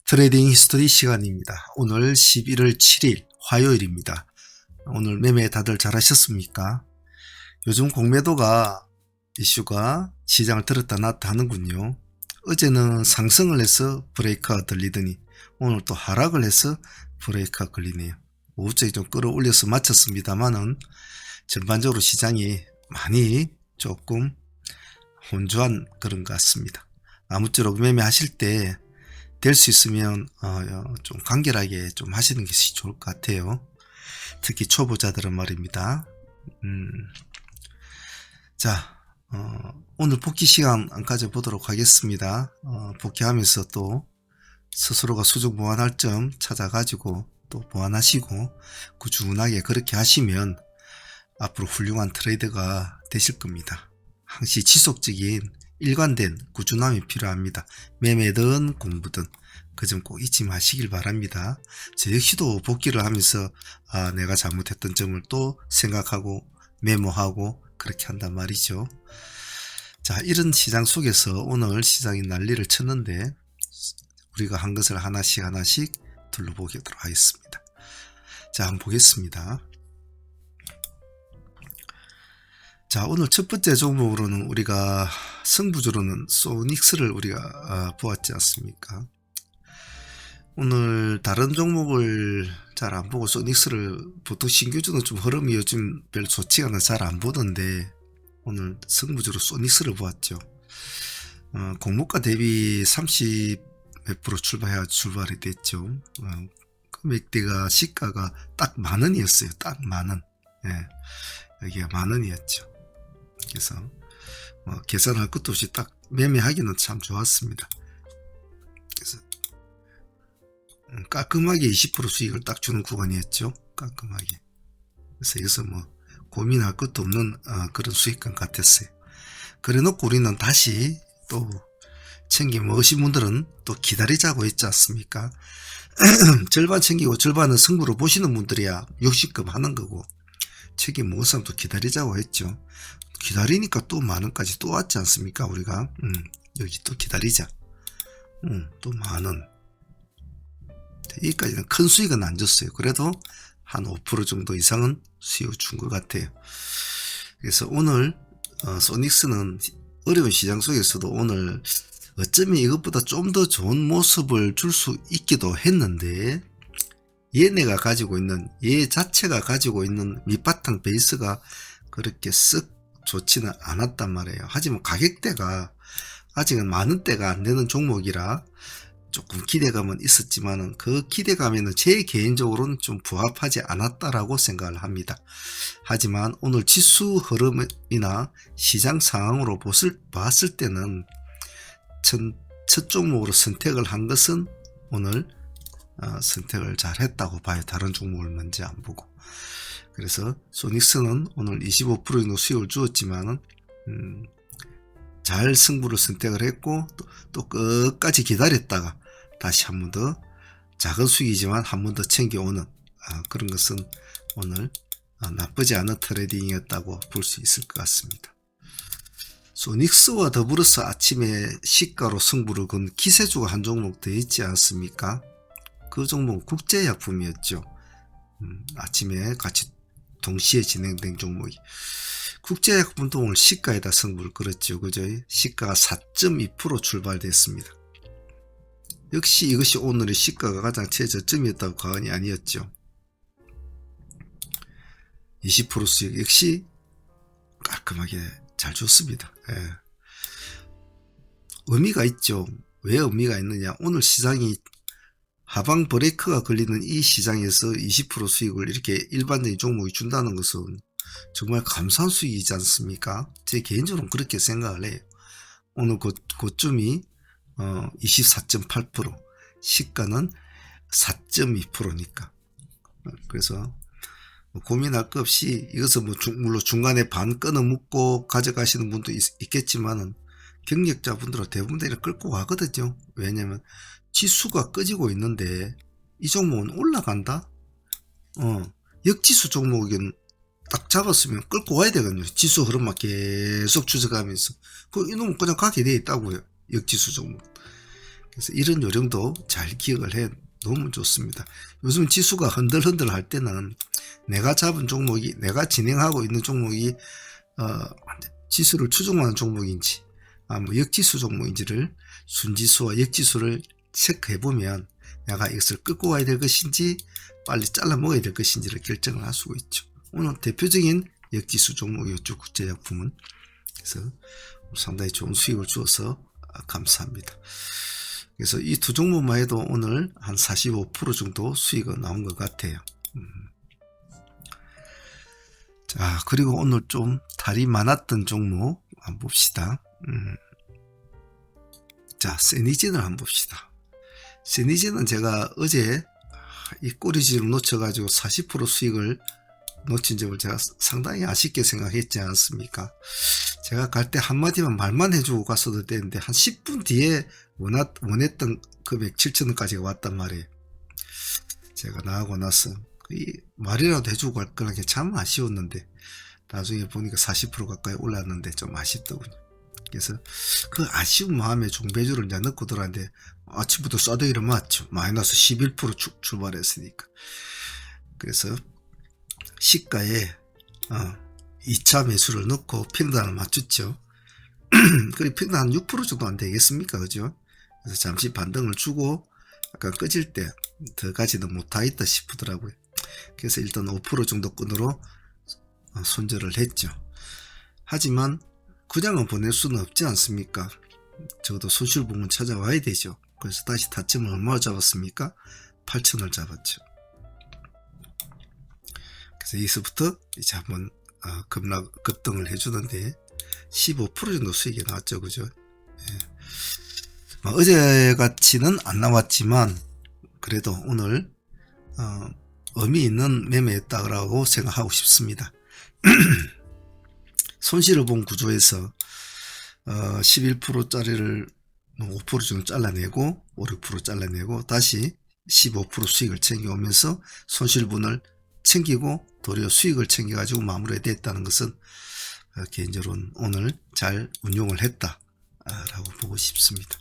트레이딩 히스토리 시간입니다. 오늘 11월 7일 화요일입니다. 오늘 매매 다들 잘 하셨습니까? 요즘 공매도가 이슈가 시장을 들었다 놨다 하는군요. 어제는 상승을 해서 브레이크가 들리더니 오늘 또 하락을 해서 브레이크가 걸리네요. 오후쪽에 좀 끌어올려서 마쳤습니다만은 전반적으로 시장이 많이 조금 혼조한 그런 것 같습니다. 아무쪼록 매매하실 때 될 수 있으면 좀 간결하게 좀 하시는 것이 좋을 것 같아요. 특히 초보자들은 말입니다. 자, 오늘 복귀 시간 안 가져보도록 하겠습니다. 복귀하면서 또 스스로가 수중 보완할 점 찾아가지고 또 보완하시고 꾸준하게 그렇게 하시면 앞으로 훌륭한 트레이더가 되실 겁니다. 항시 지속적인 일관된 꾸준함이 필요합니다. 매매든 공부든 그 점 꼭 잊지 마시길 바랍니다. 저 역시도 복귀를 하면서 내가 잘못했던 점을 또 생각하고 메모하고 그렇게 한단 말이죠. 자, 이런 시장 속에서 오늘 시장이 난리를 쳤는데 우리가 한 것을 하나씩 둘러보도록 하겠습니다. 자, 한번 보겠습니다. 자, 오늘 첫 번째 종목으로는 우리가 승부주로는 소닉스를 우리가 보았지 않습니까? 오늘 다른 종목을 잘 안 보고 소닉스를 보통 신규주는 좀 흐름이 요즘 별로 좋지가 않아 잘 안 보던데 오늘 승부주로 소닉스를 보았죠. 공모가 대비 30 몇 프로 출발이 됐죠. 금액대가 시가가 딱 10,000원이었어요. 딱 10,000원. 예, 여기가 10,000원이었죠. 그래서 계산할 것도 없이 딱 매매하기는 참 좋았습니다. 그래서 깔끔하게 20% 수익을 딱 주는 구간이었죠. 깔끔하게. 그래서 여기서 고민할 것도 없는 그런 수익감 같았어요. 그래 놓고 우리는 다시 또 챙겨 먹으신 분들은 또 기다리자고 했지 않습니까? 절반 챙기고 절반은 승부로 보시는 분들이야 60급 하는 거고 책임 먹은 사람도 기다리자고 했죠. 기다리니까 또 10,000원까지 또 왔지 않습니까? 우리가 여기 또 기다리자. 또 10,000원. 여기까지는 큰 수익은 안 줬어요. 그래도 한 5% 정도 이상은 수익을 준 것 같아요. 그래서 오늘 소닉스는 어려운 시장 속에서도 오늘 어쩌면 이것보다 좀 더 좋은 모습을 줄 수 있기도 했는데 얘네가 가지고 있는 얘 자체가 가지고 있는 밑바탕 베이스가 그렇게 쓱 좋지는 않았단 말이에요. 하지만 가격대가 아직은 10,000원대가 안 되는 종목이라 조금 기대감은 있었지만은 그 기대감에는 제 개인적으로는 좀 부합하지 않았다라고 생각을 합니다. 하지만 오늘 지수 흐름이나 시장 상황으로 봤을 때는 첫 종목으로 선택을 한 것은 오늘 선택을 잘 했다고 봐요. 다른 종목을 먼저 안 보고. 그래서 소닉스는 오늘 25% 정도 수익을 주었지만은 잘 승부를 선택을 했고 또 끝까지 기다렸다가 다시 한 번 더 작은 수익이지만 한 번 더 챙겨오는 그런 것은 오늘 나쁘지 않은 트레이딩이었다고 볼 수 있을 것 같습니다. 소닉스와 더불어서 아침에 시가로 승부를 건 기세주가 한 종목 더 있지 않습니까? 그 종목은 국제약품이었죠. 아침에 같이 동시에 진행된 종목이 국제약품도 오늘 시가에다 승부를 걸었죠. 그죠? 시가가 4.2% 출발됐습니다. 역시 이것이 오늘의 시가가 가장 최저점이었다고 과언이 아니었죠. 20% 수익 역시 깔끔하게 잘 줬습니다. 예. 의미가 있죠. 왜 의미가 있느냐? 오늘 시장이 하방 브레이크가 걸리는 이 시장에서 20% 수익을 이렇게 일반적인 종목이 준다는 것은 정말 감사한 수익이지 않습니까? 제 개인적으로는 그렇게 생각을 해요. 오늘 고점이 24.8%, 시가는 4.2%니까. 그래서 고민할 것 없이 이것은 물론 중간에 반 끊어 묶고 가져가시는 분도 있겠지만은 경력자분들은 대부분 다 끌고 가거든요. 왜냐면 지수가 꺼지고 있는데 이 종목은 올라간다? 역지수 종목은 딱 잡았으면 끌고 와야 되거든요. 지수 흐름만 계속 추적하면서 이놈은 그냥 가게 돼 있다고요. 역지수 종목. 그래서 이런 요령도 잘 기억을 해 놓으면 좋습니다. 요즘 지수가 흔들흔들 할 때는 내가 잡은 종목이, 내가 진행하고 있는 종목이 지수를 추종하는 종목인지 뭐 역지수 종목인지를, 순지수와 역지수를 체크해 보면 내가 이것을 끌고 가야 될 것인지 빨리 잘라 먹어야 될 것인지를 결정을 할 수가 있죠. 오늘 대표적인 역지수 종목이었죠, 국제약품은. 그래서 상당히 좋은 수익을 주어서 감사합니다. 그래서 이 두 종목만 해도 오늘 한 45% 정도 수익은 나온 것 같아요. 자, 그리고 오늘 좀 탈이 많았던 종목 한번 봅시다. 자, 세니진을 한번 봅시다. 세니진은 제가 어제 이 꼬리질을 놓쳐가지고 40% 수익을 놓친 점을 제가 상당히 아쉽게 생각했지 않습니까? 제가 갈 때 한마디만 말만 해주고 갔어도 되는데 한 10분 뒤에 원했던 금액 7,000원까지가 왔단 말이에요. 제가 나가고 나서 말이라도 해주고 갈 거라는 게 참 아쉬웠는데 나중에 보니까 40% 가까이 올랐는데 좀 아쉽더군요. 그래서 그 아쉬운 마음에 종배주를 이제 넣고 들어왔는데 아침부터 싸대기를 맞죠. 마이너스 11% 출발했으니까. 그래서 시가에 2차 매수를 넣고 평단을 맞췄죠. 그리고 평단 한 6% 정도 안 되겠습니까? 그죠? 그래서 잠시 반등을 주고 약간 꺼질 때 더 가지는 못하겠다 싶더라고요. 그래서 일단 5% 정도 끈으로 손절을 했죠. 하지만 그냥은 보낼 수는 없지 않습니까? 적어도 손실부분 찾아와야 되죠. 그래서 다시 타점을 얼마나 잡았습니까? 8,000을 잡았죠. 그래서 여기서부터 이제 한번 급등을 해주는데 15% 정도 수익이 나왔죠. 그죠? 예. 어제 같이는 안 나왔지만 그래도 오늘 의미 있는 매매였다고 생각하고 싶습니다. 손실을 본 구조에서 11%짜리를 5% 정도 잘라내고 5, 6% 잘라내고 다시 15% 수익을 챙겨오면서 손실분을 챙기고 도리어 수익을 챙겨가지고 마무리가 됐다는 것은 개인적으로는 오늘 잘 운용을 했다라고 보고 싶습니다.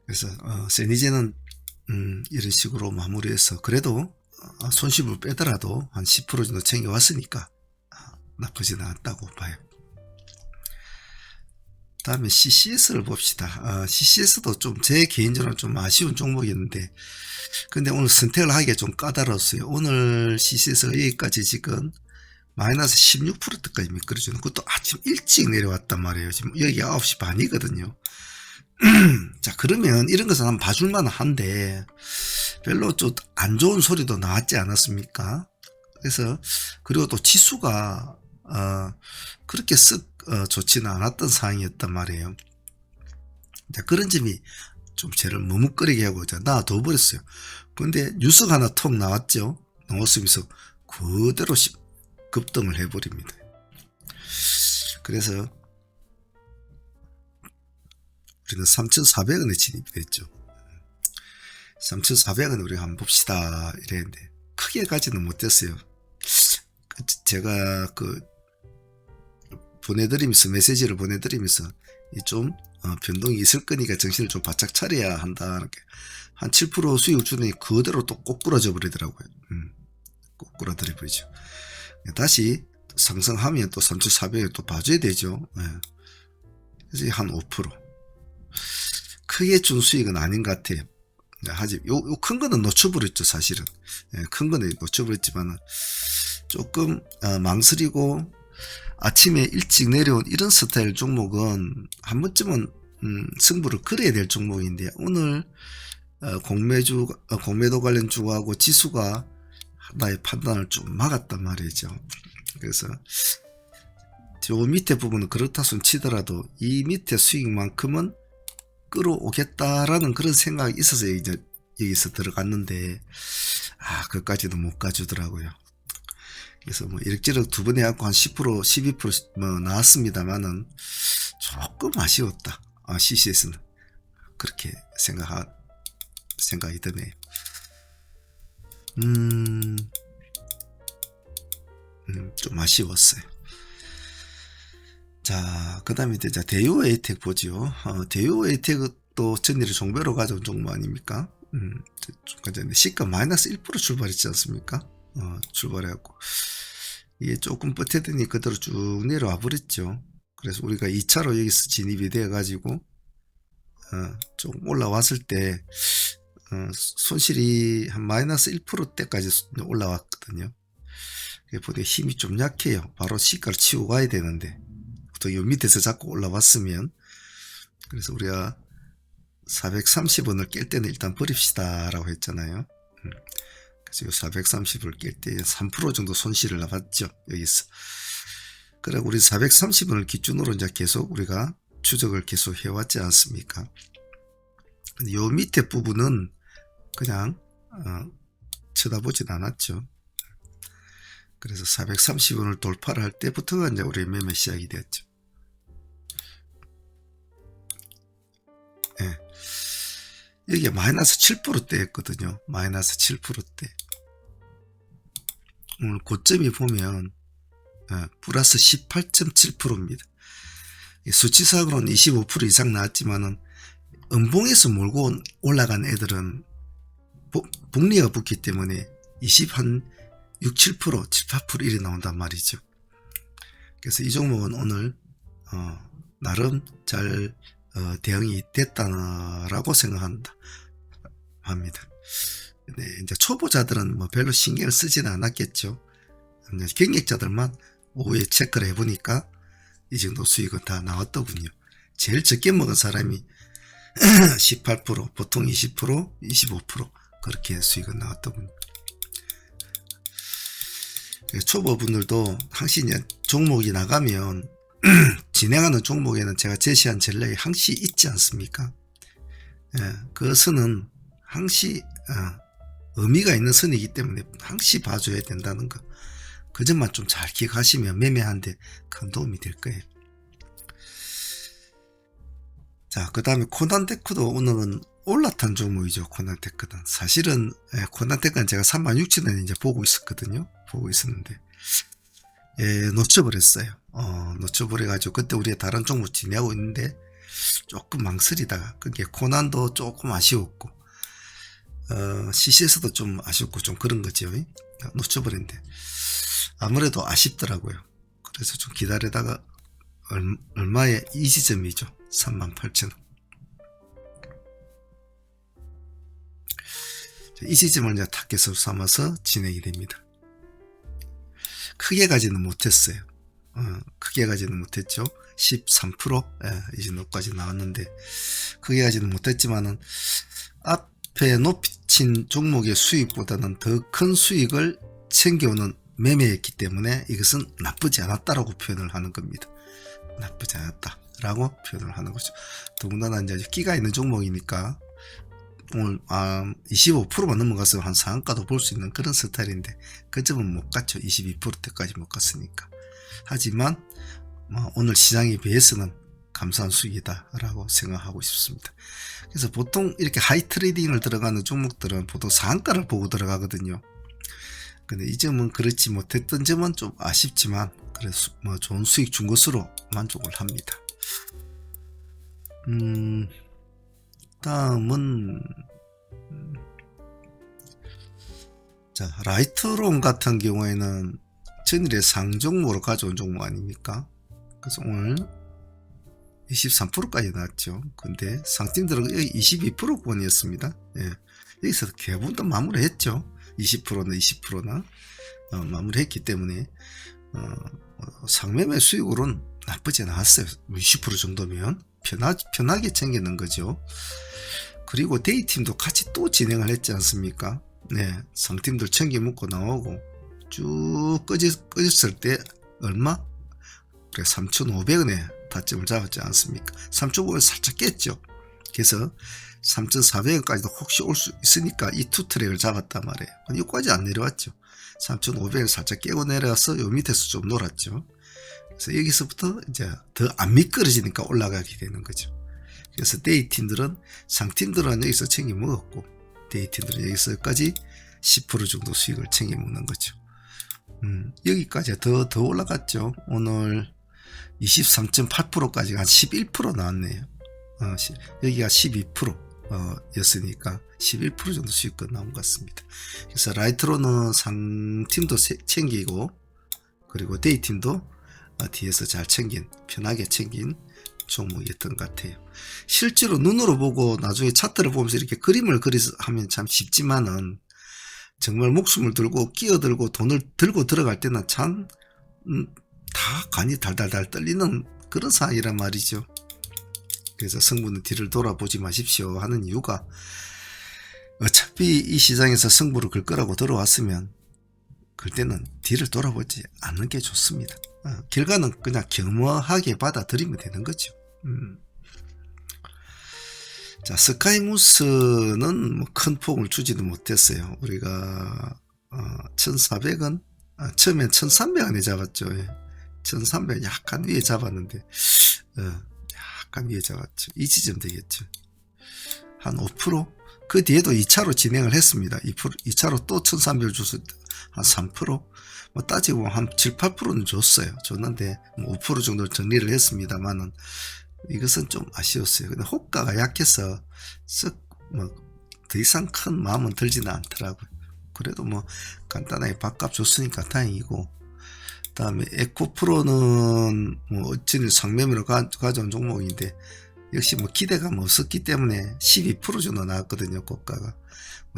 그래서 세니제는 이런 식으로 마무리해서 그래도 손실을 빼더라도 한 10% 정도 챙겨왔으니까 나쁘진 않았다고 봐요. 다음에 CCS를 봅시다. CCS도 좀 제 개인적으로 좀 아쉬운 종목이었는데 근데 오늘 선택을 하기가 좀 까다로웠어요. 오늘 CCS가 여기까지 지금 마이너스 16%까지 미끄러지는 것도 아침 일찍 내려왔단 말이에요. 지금 여기 9시 반이거든요. 자, 그러면 이런 것은 한번 봐줄만 한데 별로 좀 안 좋은 소리도 나왔지 않았습니까? 그래서 그리고 또 지수가 그렇게 쓱 좋지는 않았던 상황이었단 말이에요. 자, 그런 점이 좀 저를 머뭇거리게 하고 놔둬 버렸어요. 근데 뉴스가 하나 톡 나왔죠. 나왔으면서 그대로 급등을 해버립니다. 그래서 우리는 3,400원에 진입이 됐죠. 3,400원 우리가 한번 봅시다 이랬는데 크게 가지는 못했어요. 제가 보내드리면서 메시지를 보내드리면서 좀 변동이 있을 거니까 정신을 좀 바짝 차려야 한다. 이렇게 한 7% 수익을 주더니 그대로 또 꼬꾸라져 버리더라고요. 꼬꾸라져 버리죠. 다시 상승하면 또 3,400원 또 봐줘야 되죠. 그래서 한 5%. 크게 준 수익은 아닌 것 같아요. 하지, 요 큰 거는 놓쳐버렸죠, 사실은. 큰 거는 놓쳐버렸지만, 조금, 망설이고, 아침에 일찍 내려온 이런 스타일 종목은, 한 번쯤은, 승부를 걸어야 될 종목인데, 오늘, 공매도 관련 주하고 지수가 나의 판단을 좀 막았단 말이죠. 그래서, 저 밑에 부분은 그렇다 손 치더라도, 이 밑에 수익만큼은 끌어오겠다라는 그런 생각이 있어서 이제 여기서 들어갔는데 그것까지도 못 가주더라고요. 그래서 뭐 이럭저럭 두 번 해갖고 한 10% 12% 뭐 나왔습니다만은 조금 아쉬웠다. CCS는 그렇게 생각이 드네요. 좀 아쉬웠어요. 자, 그 다음에 이제 대우에이텍 보죠. 대우에이텍도 이것도 전일에 종배로 가져온 종목 아닙니까? 중간전에 시가 마이너스 1% 출발했지 않습니까? 출발해갖고 이게 조금 버티더니 그대로 쭉 내려와 버렸죠. 그래서 우리가 2차로 여기서 진입이 돼 가지고 좀 올라왔을 때 손실이 한 마이너스 1%대까지 올라왔거든요. 보니까 힘이 좀 약해요. 바로 시가를 치고 가야 되는데 또 요 밑에서 자꾸 올라왔으면, 그래서 우리가 430원을 깰 때는 일단 버립시다 라고 했잖아요. 그래서 요 430을 깰 때 3% 정도 손실을 나봤죠, 여기서. 그래 우리 430원을 기준으로 이제 계속 우리가 추적을 계속 해왔지 않습니까? 근데 요 밑에 부분은 그냥 쳐다보진 않았죠. 그래서 430원을 돌파를 할 때부터가 이제 우리 매매 시작이 됐죠. 예. 여기가 마이너스 7%대였거든요. 마이너스 7%대. 오늘 고점이 보면 플러스 18.7%입니다. 수치상으로는 25% 이상 나왔지만은 음봉에서 몰고 올라간 애들은 복리가 붙기 때문에 6, 7%, 7, 8% 이래 나온단 말이죠. 그래서 이 종목은 오늘 나름 잘 대응이 됐다라고 생각합니다. 네, 이제 초보자들은 뭐 별로 신경을 쓰지는 않았겠죠. 경력자들만 오후에 체크를 해보니까 이 정도 수익은 다 나왔더군요. 제일 적게 먹은 사람이 18%, 보통 20%, 25% 그렇게 수익은 나왔더군요. 초보분들도 항시 이제 종목이 나가면 진행하는 종목에는 제가 제시한 전략이 항시 있지 않습니까? 예, 그 선은 항시 의미가 있는 선이기 때문에 항시 봐줘야 된다는 거, 그 점만 좀 잘 기억하시면 매매하는데 큰 도움이 될 거예요. 자, 그 다음에 코난테크도 오늘은 올라탄 종목이죠. 코난테크는 사실은 코난테크는 제가 36,000원 이제 보고 있었거든요. 보고 있었는데 놓쳐버렸어요. 놓쳐버려가지고 그때 우리가 다른 종목 진행하고 있는데 조금 망설이다가, 그게 코난도 조금 아쉬웠고 CC에서도 좀 아쉽고 좀 그런 거죠. 놓쳐버렸는데 아무래도 아쉽더라고요. 그래서 좀 기다리다가 얼마에 이 지점이죠. 38,000원. 이 지점을 이제 타겟으로 삼아서 진행이 됩니다. 크게 가지는 못했어요. 크게 가지는 못했죠. 13% 이 정도까지 나왔는데 크게 가지는 못했지만은 앞에 높이친 종목의 수익보다는 더 큰 수익을 챙겨오는 매매였기 때문에 이것은 나쁘지 않았다라고 표현을 하는 겁니다. 나쁘지 않았다라고 표현을 하는 거죠. 더군다나 이제 끼가 있는 종목이니까 오늘 25%만 넘어가서 한 상한가도 볼 수 있는 그런 스타일인데 그 점은 못 갔죠. 22%대까지 못 갔으니까. 하지만 오늘 시장에 비해서는 감사한 수익이다 라고 생각하고 싶습니다. 그래서 보통 이렇게 하이 트레이딩을 들어가는 종목들은 보통 상한가를 보고 들어가거든요. 근데 이 점은 그렇지 못했던 점은 좀 아쉽지만 그래서 좋은 수익 준 것으로 만족을 합니다. 다음은 자, 라이트론 같은 경우에는 전일에 상종목으로 가져온 종목 아닙니까? 그래서 오늘 23%까지 나왔죠. 근데 상팀들은 여기 22%권이었습니다. 예. 여기서 대부분 마무리했죠. 20%나 20%나 마무리했기 때문에 상매매 수익으로는 나쁘지 않았어요. 20% 정도면 편하게 챙기는 거죠. 그리고 데이팀도 같이 또 진행을 했지 않습니까? 네, 상팀들 챙겨 먹고 나오고 쭉 꺼졌을 때 얼마? 그래 3,500원에 타점을 잡았지 않습니까? 3,500원 살짝 깼죠. 그래서 3,400원까지도 혹시 올 수 있으니까 이 투 트랙을 잡았단 말이에요. 여기까지 안 내려왔죠. 3,500원 살짝 깨고 내려와서 요 밑에서 좀 놀았죠. 그래서 여기서부터 이제 더 안 미끄러지니까 올라가게 되는 거죠. 그래서 데이팀들은 상팀들은 여기서 챙겨 먹었고 데이팀들은 여기서까지 10% 정도 수익을 챙겨 먹는 거죠. 여기까지 더 올라갔죠. 오늘 23.8%까지 한 11% 나왔네요. 여기가 12% 였으니까 11% 정도 수익권 나온 것 같습니다. 그래서 라이트로는 상팀도 챙기고 그리고 데이팀도 뒤에서 잘 편하게 챙긴 종목이었던 것 같아요. 실제로 눈으로 보고 나중에 차트를 보면서 이렇게 그림을 하면 참 쉽지만은 정말 목숨을 들고 끼어들고 돈을 들고 들어갈 때는 참 다 간이 달달달 떨리는 그런 상황이란 말이죠. 그래서 성부는 뒤를 돌아보지 마십시오 하는 이유가 어차피 이 시장에서 승부를 걸 거라고 들어왔으면 그때는 뒤를 돌아보지 않는 게 좋습니다. 결과는 그냥 겸허하게 받아들이면 되는 거죠. 자, 스카이무스는 뭐 큰 폭을 주지도 못했어요. 우리가 1400원 처음엔 1300원에 잡았죠. 1300원 약간 위에 잡았는데 약간 위에 잡았죠. 이 지점 되겠죠. 한 5%? 그 뒤에도 2차로 진행을 했습니다. 2차로 또 1300을 줬을 때 한 3%? 뭐 따지고 보면 한 7, 8%는 줬어요. 줬는데 뭐 5% 정도 정리를 했습니다만은 이것은 좀 아쉬웠어요. 근데 호가가 약해서 더 이상 큰 마음은 들지는 않더라고요. 그래도 뭐 간단하게 밥값 줬으니까 다행이고, 그 다음에 에코프로는 뭐 어찌는 상매매로 가져온 종목인데 역시 뭐 기대감 없었기 때문에 12% 정도 나왔거든요. 고가가 뭐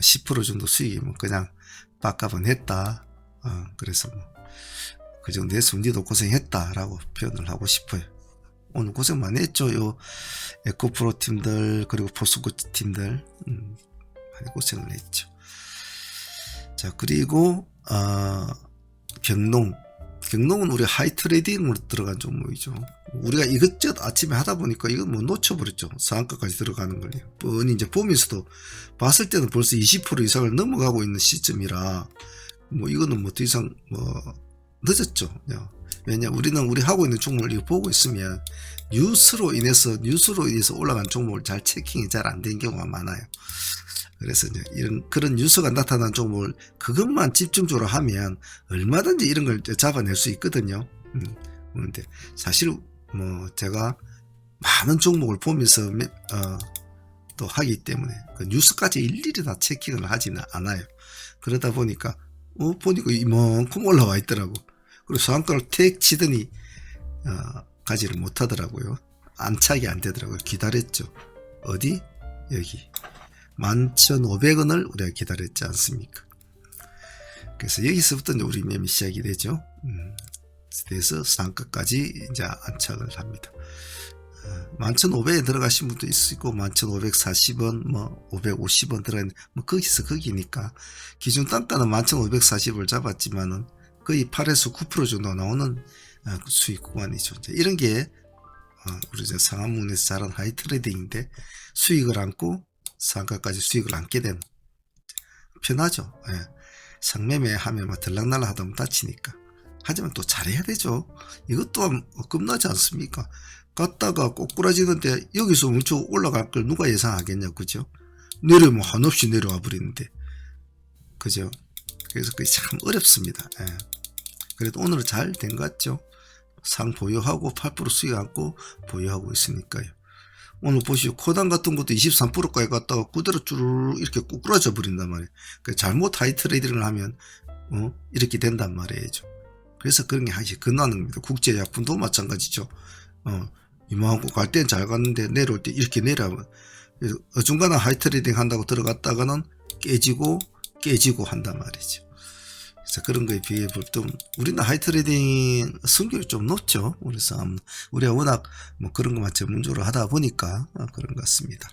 10% 정도 수익이 뭐 그냥 밥값은 했다. 그래서 뭐 그 정도 했으면 니도 고생했다라고 표현을 하고 싶어요. 오늘 고생 많이 했죠. 요 에코프로 팀들 그리고 포스코 팀들 많이 고생을 했죠. 자, 그리고 경농은 우리 하이트레이딩으로 들어간 종목이죠. 우리가 이것저것 아침에 하다 보니까 이건 뭐 놓쳐버렸죠. 상한가까지 들어가는 걸 뻔히 이제 보면서도 봤을 때는 벌써 20% 이상을 넘어가고 있는 시점이라 뭐 이거는 뭐 더 이상 뭐 늦었죠. 왜냐 우리는 우리 하고 있는 종목을 이거 보고 있으면 뉴스로 인해서 올라간 종목을 잘 체킹이 잘 안 된 경우가 많아요. 그래서 이제 그런 뉴스가 나타난 종목을 그것만 집중적으로 하면 얼마든지 이런 걸 잡아낼 수 있거든요. 그런데 사실 뭐 제가 많은 종목을 보면서 또 하기 때문에 그 뉴스까지 일일이 다 체킹을 하지는 않아요. 그러다 보니까 보니까 이만큼 올라와 있더라고. 그리고 상한가를 택 치더니 가지를 못하더라고요. 안착이 안 되더라고요. 기다렸죠. 어디? 여기 11,500원을 우리가 기다렸지 않습니까? 그래서 여기서부터 이제 우리 매매 시작이 되죠. 그래서 상가까지 이제 안착을 합니다. 11,500에 들어가신 분도 있고 11,540원 뭐 550원 들어가는 뭐 거기서 거기니까 기준 단가는 11,540을 잡았지만은 거의 8에서 9% 정도 나오는 수익 구간이죠. 이런 게 우리 상한문에서 잘한 하이트레이딩인데 수익을 안고 상가까지 수익을 안게 되는 편하죠. 상매매 하면 막 들락날락 하다 보면 다치니까. 하지만 또 잘해야 되죠. 이것 또한 겁나지 않습니까? 갔다가 꼬꾸라지는데 여기서 뭉쳐 올라갈 걸 누가 예상하겠냐, 그죠? 내려면 한없이 내려와 버리는데, 그죠? 그래서 그게 참 어렵습니다. 그래도 오늘은 잘 된 것 같죠? 상 보유하고 8% 수익 안고 보유하고 있으니까요. 오늘 보시오. 코단 같은 것도 23%까지 갔다가 그대로 쭉 이렇게 꾸꾸라져 버린단 말이에요. 잘못 하이트레이딩을 하면 이렇게 된단 말이죠. 그래서 그런 게 사실 근하는 겁니다. 국제약품도 마찬가지죠. 이만하고 갈 땐 잘 갔는데 내려올 때 이렇게 내려가면 어중간한 하이트레이딩 한다고 들어갔다가는 깨지고 한단 말이죠. 그래서 그런 거에 비해 볼 때 우리는 하이트레이딩 승률이 좀 높죠. 우리가 워낙 뭐 그런 것만 전문적으로 하다 보니까 그런 것 같습니다.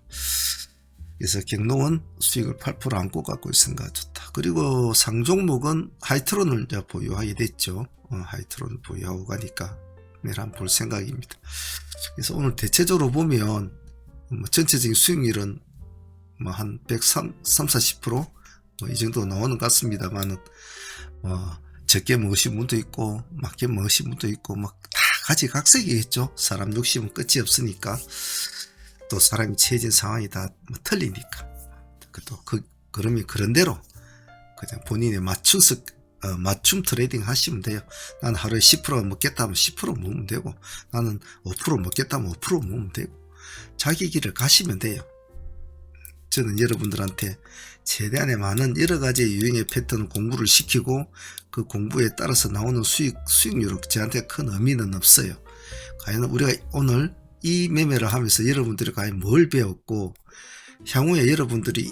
그래서 경농은 수익을 8% 안고 갖고 있으니까 좋다. 그리고 상종목은 하이트론을 이제 보유하게 됐죠. 하이트론을 보유하고 가니까 내일 한번 볼 생각입니다. 그래서 오늘 대체적으로 보면 전체적인 수익률은 뭐 한 130, 40% 뭐 이 정도 나오는 것 같습니다만은 적게 먹으신 분도 있고 많게 먹으신 분도 있고 막 다 가지각색이겠죠. 사람 욕심은 끝이 없으니까 또 사람이 처해진 상황이 다 틀리니까 그러면 그런 대로 그냥 본인의 맞춤 트레이딩 하시면 돼요. 나는 하루에 10% 먹겠다 하면 10% 먹으면 되고 나는 5% 먹겠다 하면 5% 먹으면 되고 자기 길을 가시면 돼요. 저는 여러분들한테 최대한의 많은 여러가지 유형의 패턴 공부를 시키고 그 공부에 따라서 나오는 수익률은 저한테 큰 의미는 없어요. 과연 우리가 오늘 이 매매를 하면서 여러분들이 과연 뭘 배웠고 향후에 여러분들이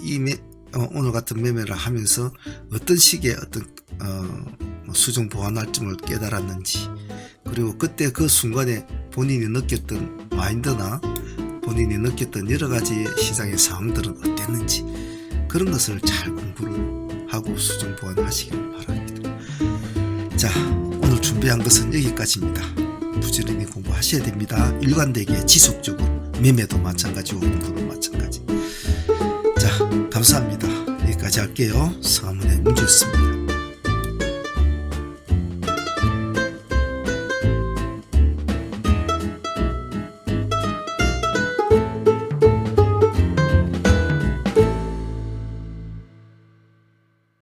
오늘 같은 매매를 하면서 어떤 식의 어떤 수정 보완할점을 깨달았는지, 그리고 그때 그 순간에 본인이 느꼈던 마인드나 본인이 느꼈던 여러가지 시장의 상황들은 어땠는지, 그런 것을 잘 공부를 하고 수정 보완하시길 바랍니다. 자, 오늘 준비한 것은 여기까지입니다. 부지런히 공부하셔야 됩니다. 일관되게 지속적으로, 매매도 마찬가지고 공부도 마찬가지. 자, 감사합니다. 여기까지 할게요. 성함은의 문주였습니다.